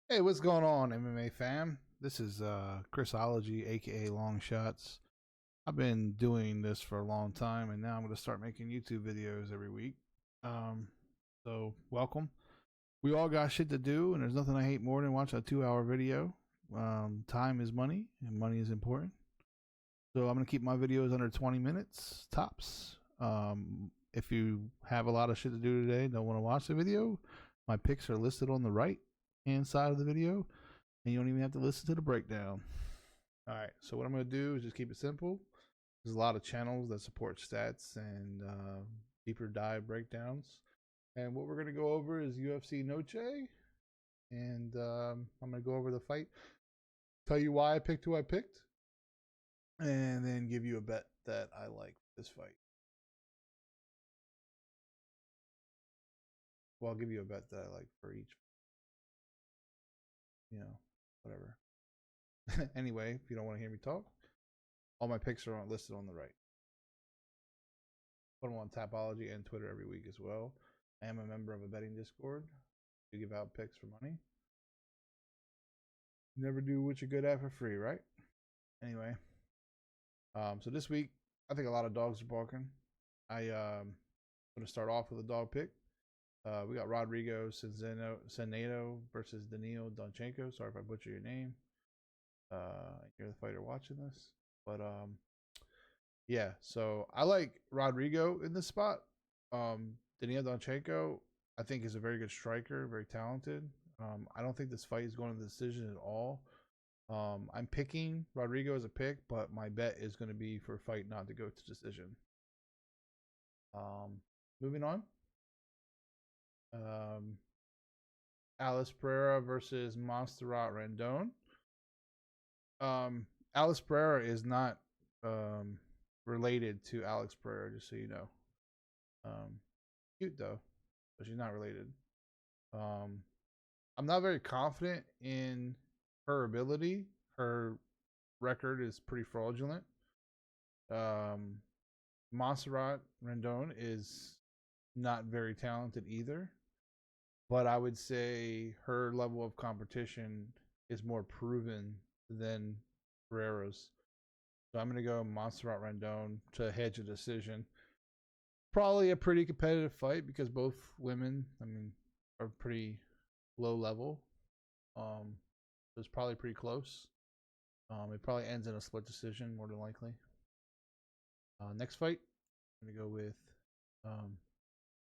Hey, what's going on, MMA fam? This is Chrisology, aka Longshots. I've been doing this for a long time, and now I'm going to start making YouTube videos every week. Um, so welcome. We all got shit to do, and there's nothing I hate more than watching a 2-hour video. Time is money, and money is important. So I'm going to keep my videos under 20 minutes tops. If you have a lot of shit to do today, don't want to watch the video, my picks are listed on the right hand side of the video, and you don't even have to listen to the breakdown. All right, so what I'm going to do is just keep it simple. There's a lot of channels that support stats and deeper dive breakdowns. And what we're going to go over is UFC NOCHE. And I'm going to go over the fight, tell you why I picked who I picked, and then give you a bet that I like this fight. Well, I'll give you a bet that I like for each, whatever. Anyway, if you don't want to hear me talk, all my picks are listed on the right. Put them on Tapology and Twitter every week as well. I am a member of a betting Discord. We give out picks for money. Never do what you're good at for free, right? Anyway, so this week I think a lot of dogs are barking. I'm going to start off with a dog pick. We got Rodrigo Senedo versus Daniil Donchenko. Sorry if I butcher your name. You're the fighter watching this, but yeah. So I like Rodrigo in this spot. Daniil Donchenko, I think, is a very good striker, very talented. I don't think this fight is going to the decision at all. I'm picking Rodrigo as a pick, but my bet is going to be for a fight not to go to decision. Moving on. Alice Pereira versus Montserrat Rendon. Alice Pereira is not related to Alex Pereira, just so you know. Cute though, but she's not related. I'm not very confident in her ability. Her record is pretty fraudulent. Montserrat Rendon is not very talented either, but I would say her level of competition is more proven than Pereira's. So I'm going to go Montserrat Rendon to hedge a decision. Probably a pretty competitive fight because both women, are pretty low level. It's probably pretty close. It probably ends in a split decision more than likely. Next fight, I'm going to go with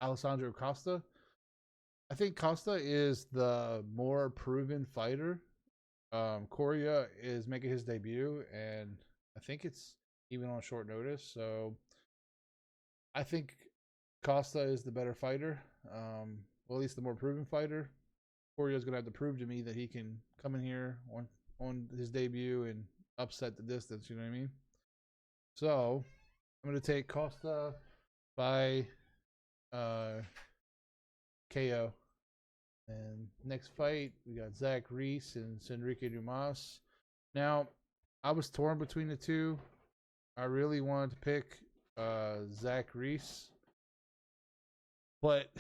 Alessandro Costa. I think Costa is the more proven fighter. Correa is making his debut, and I think it's even on short notice. So I think Costa is the better fighter. Well, at least the more proven fighter. Correa is going to have to prove to me that he can come in here on his debut and upset the distance. You know what I mean? So I'm going to take Costa by KO. And next fight, we got Zach Reese and Enrique Dumas. Now, I was torn between the two. I really wanted to pick Zach Reese. But,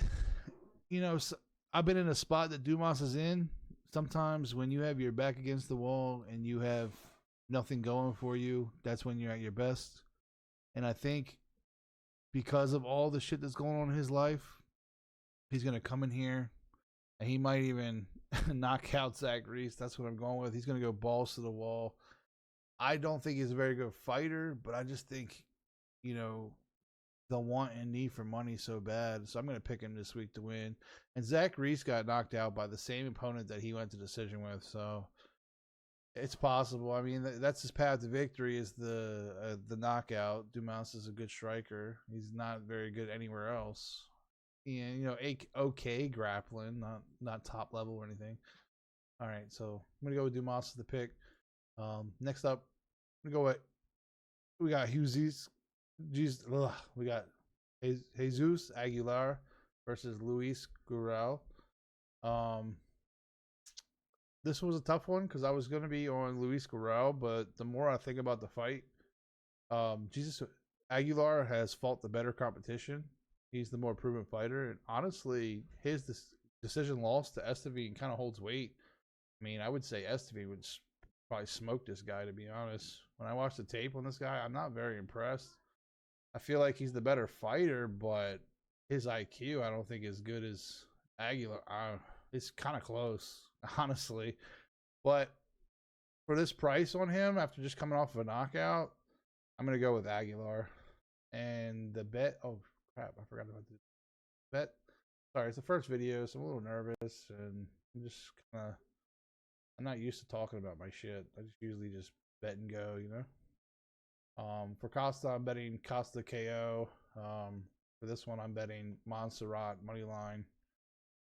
I've been in a spot that Dumas is in. Sometimes when you have your back against the wall and you have nothing going for you, that's when you're at your best. And I think because of all the shit that's going on in his life, he's going to come in here and he might even knock out Zach Reese. That's what I'm going with. He's going to go balls to the wall. I don't think he's a very good fighter, but I just think, the want and need for money so bad. So I'm going to pick him this week to win. And Zach Reese got knocked out by the same opponent that he went to decision with. So it's possible. I mean, that's his path to victory is the knockout. Dumas is a good striker. He's not very good anywhere else. And, okay grappling, not top level or anything. All right, so I'm going to go with Dumas as the pick. Next up, I'm going to go with, we got we got Jesus Aguilar versus Luis Guerrero. This was a tough one because I was going to be on Luis Guerrero, but the more I think about the fight, Jesus Aguilar has fought the better competition. He's the more proven fighter, and honestly, his decision loss to Estevin kind of holds weight. I mean, I would say Esteve would probably smoke this guy, to be honest. When I watch the tape on this guy, I'm not very impressed. I feel like he's the better fighter, but his IQ, I don't think is good as Aguilar. It's kind of close, honestly. But for this price on him, after just coming off of a knockout, I'm going to go with Aguilar. And the bet, oh crap, I forgot about the bet. Sorry, it's the first video, so I'm a little nervous, and I'm not used to talking about my shit. I just usually just bet and go, you know. For Costa, I'm betting Costa KO. For this one, I'm betting Montserrat money line,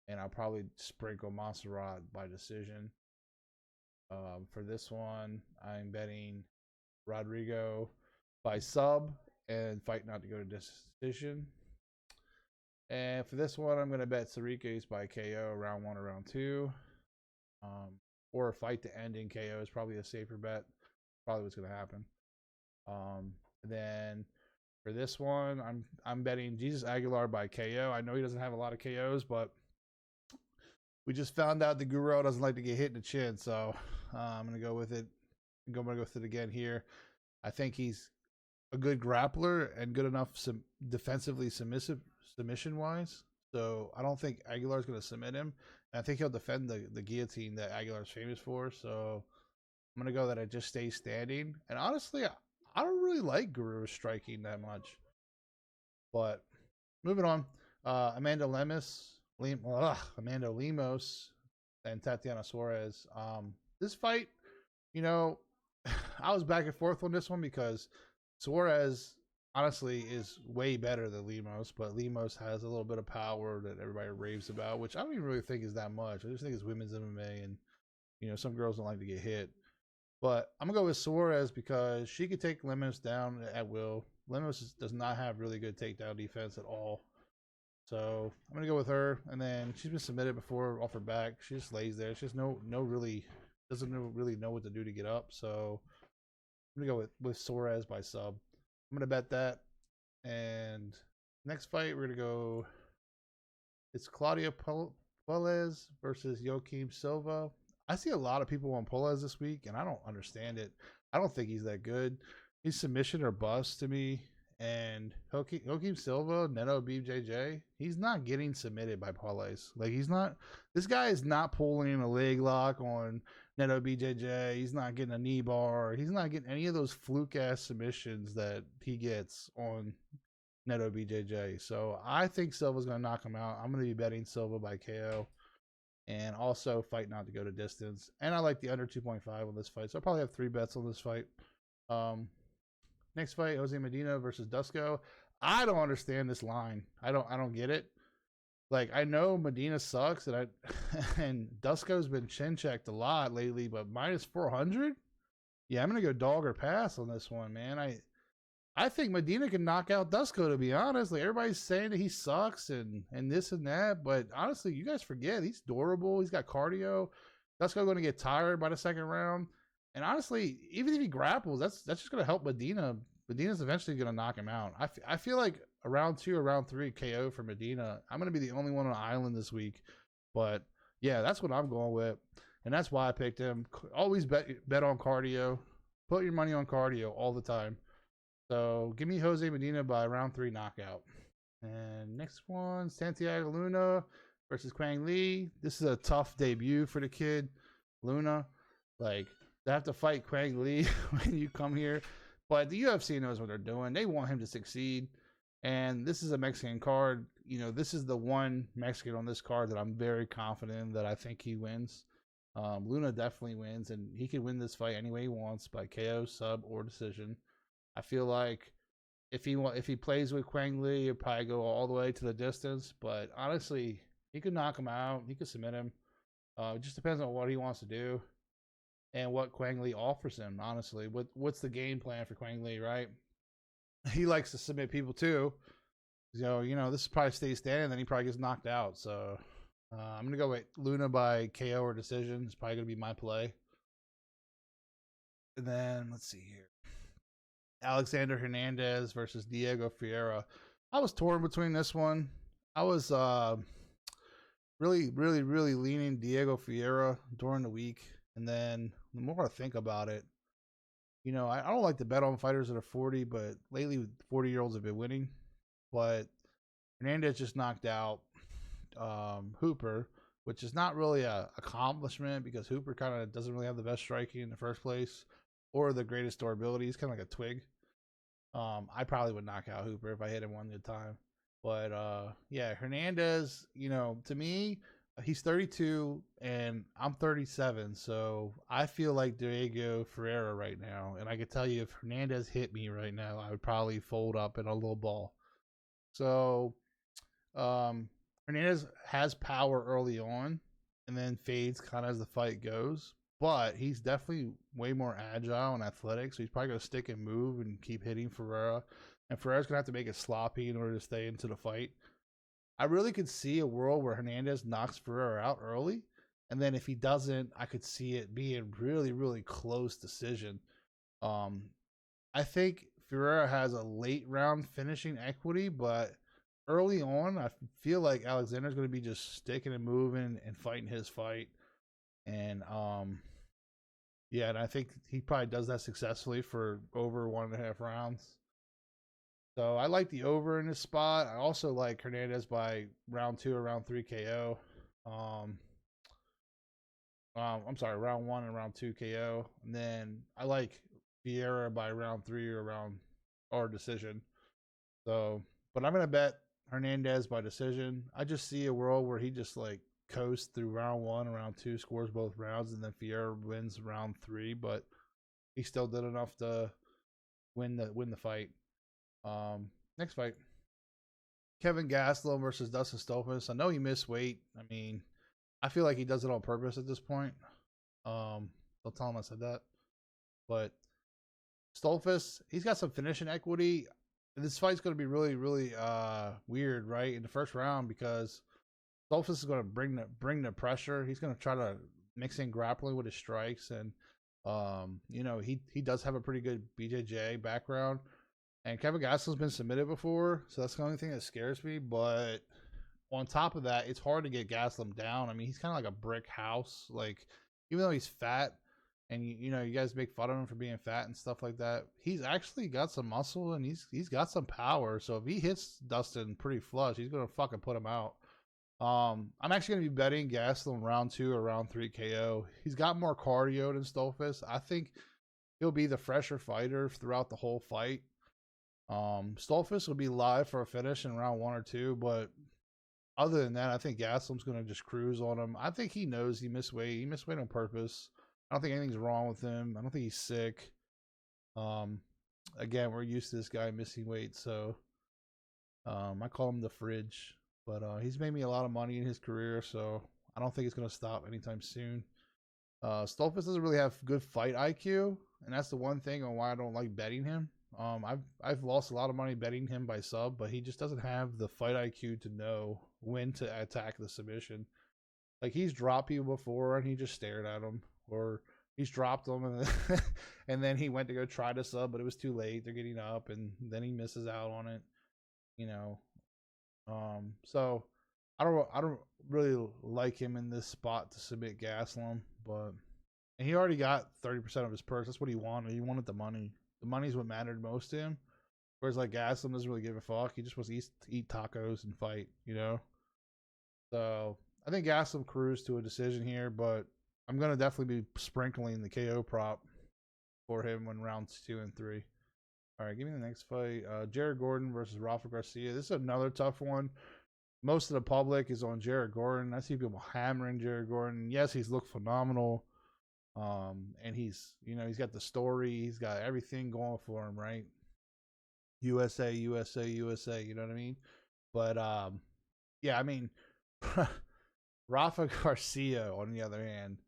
and I'll probably sprinkle Montserrat by decision. For this one, I'm betting Rodrigo by sub and fight not to go to decision. And for this one, I'm going to bet Sariquez by KO round 1 or round 2. Or a fight to end in KO is probably a safer bet. Probably what's going to happen. And then for this one, I'm betting Jesus Aguilar by KO. I know he doesn't have a lot of KOs, but we just found out the Guru doesn't like to get hit in the chin, so I'm gonna go with it. I'm gonna go with it again here. I think he's a good grappler and good enough defensively submission wise. So I don't think Aguilar's gonna submit him. And I think he'll defend the guillotine that Aguilar's famous for. So I'm gonna go that it just stays standing. And honestly, I don't really like Guru striking that much. But moving on, Amanda Lemos, and Tatiana Suarez. This fight, you know, I was back and forth on this one because Suarez honestly is way better than Lemos, but Lemos has a little bit of power that everybody raves about, which I don't even really think is that much. I just think it's women's MMA, and you know, some girls don't like to get hit. But I'm gonna go with Suarez because she could take Lemos down at will. Lemos does not have really good takedown defense at all. So I'm gonna go with her, and then she's been submitted before off her back. She just lays there. She just doesn't really know what to do to get up. So I'm gonna go with Suarez by sub. I'm gonna bet that. And next fight we're gonna go. It's Claudia Puelles versus Joaquim Silva. I see a lot of people on Puelles this week, and I don't understand it. I don't think he's that good. He's submission or bust to me. And Joaquim Silva, Neto BJJ, he's not getting submitted by Puelles. Like, he's not. This guy is not pulling a leg lock on Neto BJJ. He's not getting a knee bar. He's not getting any of those fluke ass submissions that he gets on Neto BJJ. So I think Silva's gonna knock him out. I'm gonna be betting Silva by KO. And also fight not to go to distance. And I like the under 2.5 on this fight. So I'll probably have 3 bets on this fight. Next fight, Jose Medina versus Dusko. I don't understand this line. I don't get it. Like, I know Medina sucks, and and Dusko's been chin checked a lot lately, but minus 400? Yeah, I'm gonna go dog or pass on this one, man. I think Medina can knock out Dusko, to be honest. Like, everybody's saying that he sucks and this and that, but honestly, you guys forget he's durable. He's got cardio. Dusko going to get tired by the second round. And honestly, even if he grapples, that's just going to help Medina. Medina's eventually going to knock him out. I feel like a round 2 or round 3 KO for Medina. I'm going to be the only one on the island this week. But yeah, that's what I'm going with. And that's why I picked him. Always bet on cardio. Put your money on cardio all the time. So give me Jose Medina by round 3 knockout. And next one, Santiago Luna versus Quang Lee. This is a tough debut for the kid, Luna. Like, they have to fight Quang Lee when you come here. But the UFC knows what they're doing. They want him to succeed. And this is a Mexican card. You know, this is the one Mexican on this card that I'm very confident that I think he wins. Luna definitely wins, and he can win this fight any way he wants by KO, sub, or decision. I feel like if he plays with Quang Lee, he'll probably go all the way to the distance. But honestly, he could knock him out. He could submit him. It just depends on what he wants to do and what Quang Lee offers him. Honestly, what's the game plan for Quang Lee? Right? He likes to submit people too. So this is probably stay standing. Then he probably gets knocked out. So I'm gonna go with Luna by KO or decision. It's probably gonna be my play. And then let's see here. Alexander Hernandez versus Diego Ferreira. I was torn between this one. I was really leaning Diego Ferreira during the week. And then the more I think about it, I don't like to bet on fighters that are 40, but lately 40-year-olds have been winning. But Hernandez just knocked out Hooper, which is not really a accomplishment because Hooper kind of doesn't really have the best striking in the first place or the greatest durability. He's kind of like a twig. I probably would knock out Hooper if I hit him one good time. But yeah, Hernandez, to me, he's 32 and I'm 37, so I feel like Diego Ferreira right now. And I can tell you, if Hernandez hit me right now, I would probably fold up in a little ball. So Hernandez has power early on and then fades kind of as the fight goes. But he's definitely way more agile and athletic, so he's probably going to stick and move and keep hitting Ferreira. And Ferreira's going to have to make it sloppy in order to stay into the fight. I really could see a world where Hernandez knocks Ferreira out early. And then if he doesn't, I could see it being really close decision. I think Ferreira has a late round finishing equity, but early on, I feel like Alexander's going to be just sticking and moving and fighting his fight. And yeah, and I think he probably does that successfully for over 1.5 rounds. So I like the over in this spot. I also like Hernandez by round 2 or round 3 KO. I'm sorry, round 1 and round 2 KO. And then I like Vieira by round 3 or decision. So, but I'm gonna bet Hernandez by decision. I just see a world where he just like coast through round 1 and round 2, scores both rounds, and then Vieira wins round 3, but he still did enough to win the fight. Next fight, Kevin Gastelum versus Dustin Stolfus. I know he missed weight. I mean, I feel like he does it on purpose at this point. Don't tell him I said that. But Stolfus, he's got some finishing equity. This fight's going to be really weird, right, in the first round, because Stolfus is going to bring the pressure. He's going to try to mix in grappling with his strikes, and he does have a pretty good BJJ background. And Kevin Gastelum's been submitted before, so that's the only thing that scares me. But on top of that, it's hard to get Gastelum down. I mean, he's kind of like a brick house. Like, even though he's fat, and you guys make fun of him for being fat and stuff like that, he's actually got some muscle and he's got some power. So if he hits Dustin pretty flush, he's gonna fucking put him out. I'm actually gonna be betting Gastelum round 2 or round 3 KO. He's got more cardio than Stolfus. I think he'll be the fresher fighter throughout the whole fight. Stolfus will be live for a finish in round 1 or 2, but other than that, I think Gastelum's going to just cruise on him. I think he knows he missed weight. He missed weight on purpose. I don't think anything's wrong with him. I don't think he's sick. Again, we're used to this guy missing weight, so I call him the fridge. But he's made me a lot of money in his career, so I don't think it's going to stop anytime soon. Stolfus doesn't really have good fight IQ, and that's the one thing on why I don't like betting him. I've lost a lot of money betting him by sub, but he just doesn't have the fight IQ to know when to attack the submission. Like, he's dropped people before and he just stared at them, or he's dropped them and then, and then he went to go try to sub, but it was too late. They're getting up and then he misses out on it, So I don't really like him in this spot to submit Gastelum, but and he already got 30% of his purse. That's what he wanted. He wanted the money. The money's what mattered most to him. Whereas, like, Gastelum doesn't really give a fuck. He just wants to eat tacos and fight, So I think Gastelum cruised to a decision here, but I'm going to definitely be sprinkling the KO prop for him in rounds 2 and 3. All right, give me the next fight. Jared Gordon versus Rafa Garcia. This is another tough one. Most of the public is on Jared Gordon. I see people hammering Jared Gordon. Yes, he's looked phenomenal. And he's got the story, he's got everything going for him, right? USA, you know what I mean? But yeah, I mean, Rafa Garcia, on the other hand,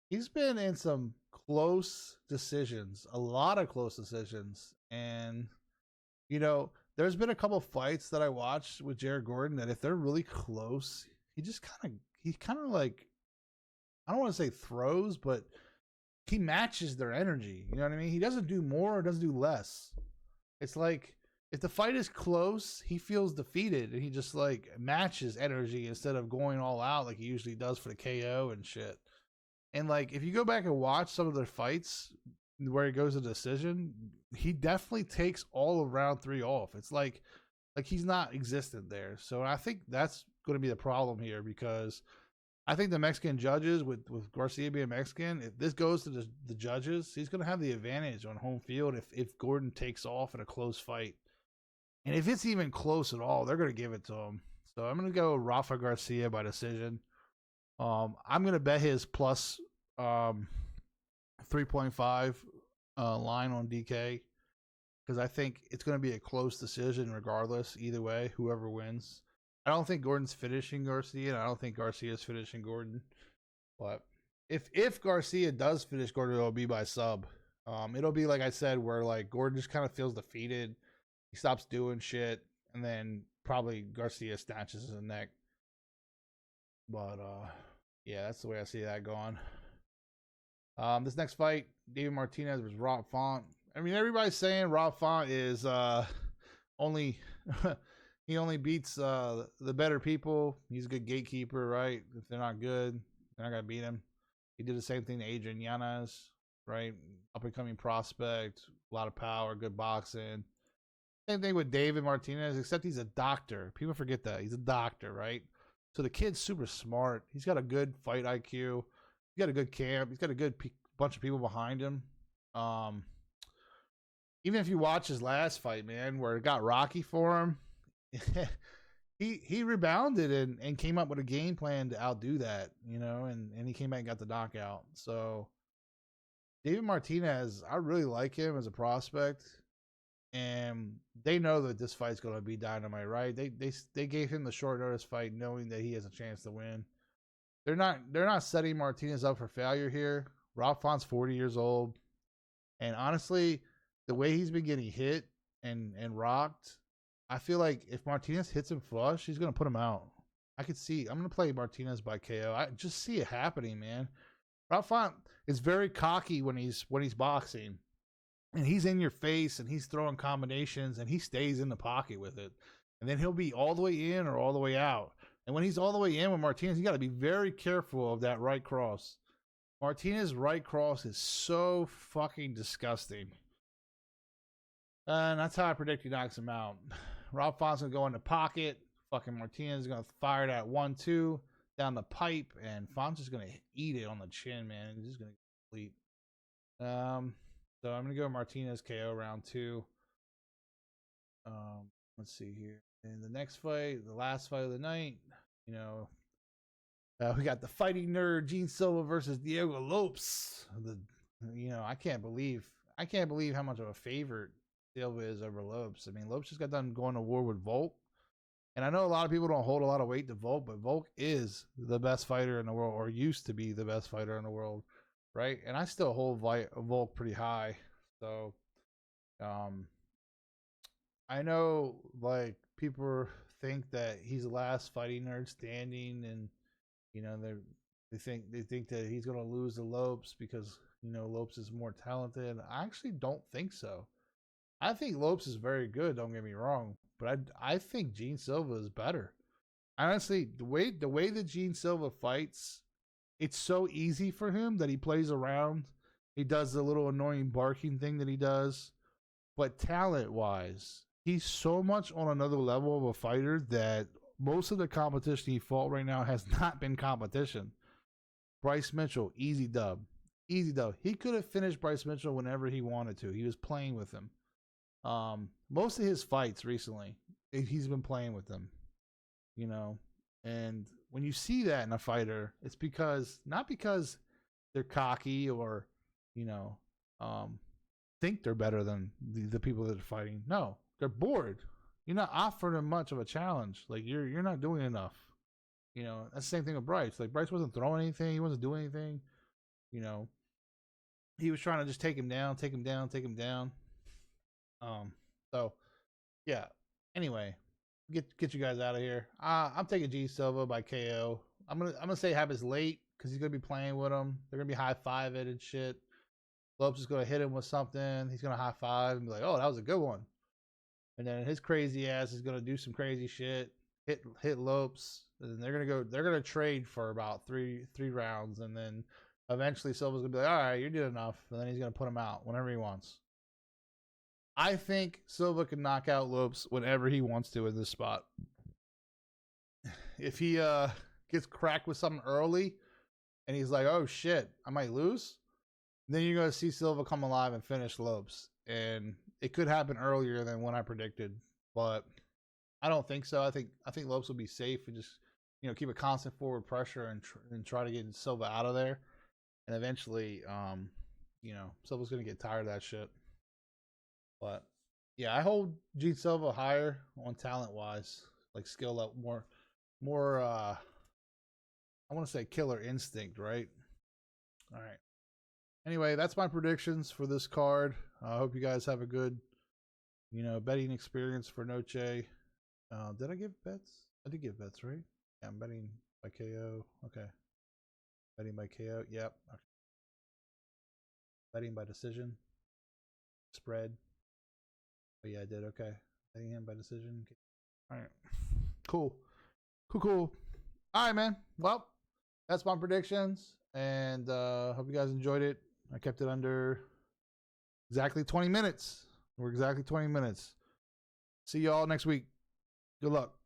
he's been in some close decisions, a lot of close decisions, and there's been a couple fights that I watched with Jared Gordon that if they're really close, he kind of like, I don't want to say throws, but he matches their energy. You know what I mean? He doesn't do more or doesn't do less. It's like if the fight is close, he feels defeated and he just like matches energy instead of going all out like he usually does for the KO and shit. And like if you go back and watch some of their fights where he goes to decision, he definitely takes all of round 3 off. It's like he's not existent there. So I think that's going to be the problem here, because I think the Mexican judges, with Garcia being Mexican, if this goes to the judges, he's going to have the advantage on home field if Gordon takes off in a close fight. And if it's even close at all, they're going to give it to him. So I'm going to go Rafa Garcia by decision. I'm going to bet his plus 3.5 line on DK, because I think it's going to be a close decision regardless, either way, whoever wins. I don't think Gordon's finishing Garcia, and I don't think Garcia's finishing Gordon. But if Garcia does finish Gordon, it'll be by sub. It'll be like I said, where like Gordon just kind of feels defeated. He stops doing shit, and then probably Garcia snatches his neck. But yeah, that's the way I see that going. This next fight, David Martinez versus Rob Font. I mean, everybody's saying Rob Font is only he only beats the better people. He's a good gatekeeper, right? If they're not good, they're not gonna beat him. He did the same thing to Adrian Yanez, right? Up and coming prospect, a lot of power, good boxing. Same thing with David Martinez, except he's a doctor. People forget that he's a doctor, right? So the kid's super smart. He's got a good fight IQ. He's got a good camp. He's got a good bunch of people behind him. Even if you watch his last fight, man, where it got rocky for him, he rebounded and came up with a game plan to outdo that, you know, and he came back and got the knockout. So David Martinez, I really like him as a prospect, and they know that this fight's going to be dynamite, right? They gave him the short notice fight knowing that he has a chance to win. They're not setting Martinez up for failure here. Rob Font's 40 years old, and honestly, the way he's been getting hit and rocked, I feel like if Martinez hits him flush, he's going to put him out. I could see. I'm going to play Martinez by KO. I just see it happening, man. Rob Font is very cocky when he's boxing, and he's in your face and he's throwing combinations and he stays in the pocket with it, and then he'll be all the way in or all the way out. And when he's all the way in with Martinez, you got to be very careful of that right cross. Martinez's right cross is so fucking disgusting. And that's how I predict he knocks him out. Rob Font's going to go in the pocket. Fucking Martinez is going to fire that 1-2 down the pipe. And Font's just going to eat it on the chin, man. He's just going to sleep. So I'm going to go Martinez KO round 2. Let's see here. And the next fight, the last fight of the night, you know, we got the fighting nerd Gene Silva versus Diego Lopes. I can't believe how much of a favorite Silva is over Lopes. I mean, Lopes just got done going to war with Volk, and I know a lot of people don't hold a lot of weight to Volk, but Volk is the best fighter in the world, or used to be the best fighter in the world, right? And I still hold Volk pretty high. So, I know like people think that he's the last fighting nerd standing, and you know they think that he's gonna lose to Lopes because Lopes is more talented. I actually don't think so. I think Lopes is very good. Don't get me wrong, but I think Gene Silva is better. Honestly, the way that Gene Silva fights, it's so easy for him that he plays around. He does the little annoying barking thing that he does, but talent-wise, he's so much on another level of a fighter that most of the competition he fought right now has not been competition. Bryce Mitchell, easy dub. Easy dub. He could have finished Bryce Mitchell whenever he wanted to. He was playing with him. Most of his fights recently, he's been playing with them. And when you see that in a fighter, it's not because they're cocky or, think they're better than the people that are fighting. No, they're bored. You're not offering them much of a challenge. Like you're not doing enough. That's the same thing with Bryce. Like Bryce wasn't throwing anything. He wasn't doing anything. He was trying to just take him down. So yeah. Anyway, get you guys out of here. I'm taking G Silva by KO. I'm gonna say have his late because he's gonna be playing with him. They're gonna be high five it and shit. Lopes is gonna hit him with something. He's gonna high five and be like, "Oh, that was a good one." and then his crazy ass is gonna do some crazy shit, hit Lopes, and they're gonna trade for about three rounds, and then eventually Silva's gonna be like, all right, you did enough, and then he's gonna put him out whenever he wants. I think Silva can knock out Lopes whenever he wants to in this spot. If he gets cracked with something early and he's like, oh shit, I might lose, then you're going to see Silva come alive and finish Lopes. And it could happen earlier than what I predicted, but I don't think so. I think Lopes will be safe and just, you know, keep a constant forward pressure and try to get Silva out of there. And eventually, you know, Silva's going to get tired of that shit. But yeah, I hold Gene Silva higher on talent wise, like skill up more I want to say killer instinct, right? All right. Anyway, that's my predictions for this card. I hope you guys have a good, you know, betting experience for Noche. Did I give bets? I did give bets, right? Yeah, I'm betting by KO. Okay. Betting by KO. Yep. Okay. Betting by decision. Spread. Oh yeah, I did. Okay. Betting him by decision. All right. Cool. Cool. All right, man. Well, that's my predictions, and hope you guys enjoyed it. I kept it under exactly 20 minutes. We're exactly 20 minutes. See y'all next week. Good luck.